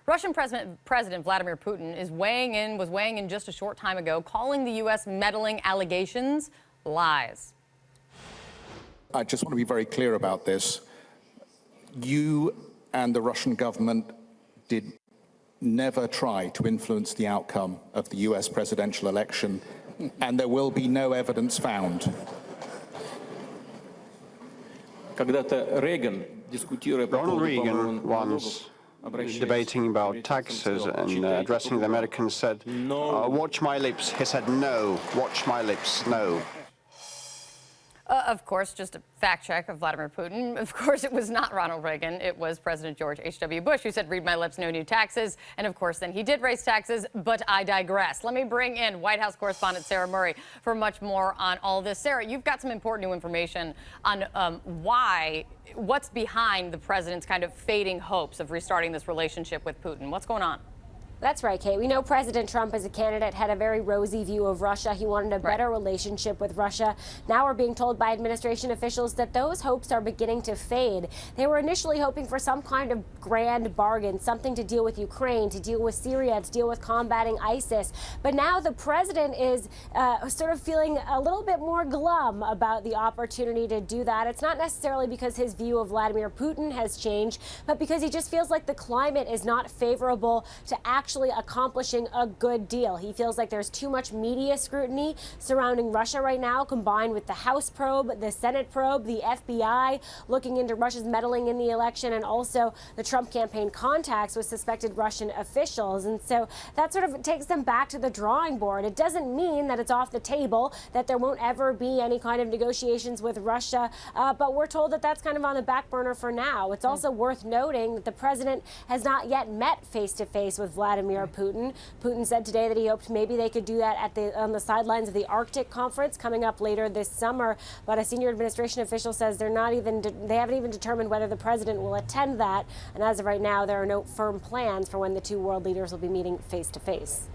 Russian President Vladimir Putin was weighing in just a short time ago, calling the U.S. meddling allegations lies. I just want to be very clear about this. You and the Russian government did never try to influence the outcome of the U.S. presidential election, and there will be no evidence found. Ronald Reagan once, debating about taxes and addressing the Americans, said, watch my lips. He said, no, watch my lips, no. Of course, just a fact check of Vladimir Putin. Of course, it was not Ronald Reagan. It was President George H.W. Bush who said, read my lips, no new taxes. And of course, then he did raise taxes, but I digress. Let me bring in White House correspondent Sarah Murray for much more on all this. Sarah, you've got some important new information on what's behind the president's kind of fading hopes of restarting this relationship with Putin. What's going on? That's right, Kate. We know President Trump, as a candidate, had a very rosy view of Russia. He wanted a better relationship with Russia. Now we're being told by administration officials that those hopes are beginning to fade. They were initially hoping for some kind of grand bargain, something to deal with Ukraine, to deal with Syria, to deal with combating ISIS. But now the president is sort of feeling a little bit more glum about the opportunity to do that. It's not necessarily because his view of Vladimir Putin has changed, but because he just feels like the climate is not favorable to actually accomplishing a good deal. He feels like there's too much media scrutiny surrounding Russia right now, combined with the House probe, the Senate probe, the FBI looking into Russia's meddling in the election, and also the Trump campaign contacts with suspected Russian officials. And so that sort of takes them back to the drawing board. It doesn't mean that it's off the table, that there won't ever be any kind of negotiations with Russia, but we're told that that's kind of on the back burner for now. It's also worth noting that the president has not yet met face-to-face with Vladimir Putin. Putin said today that he hoped maybe they could do that on the sidelines of the Arctic conference coming up later this summer. But a senior administration official says they haven't even determined whether the president will attend that. And as of right now, there are no firm plans for when the two world leaders will be meeting face to face.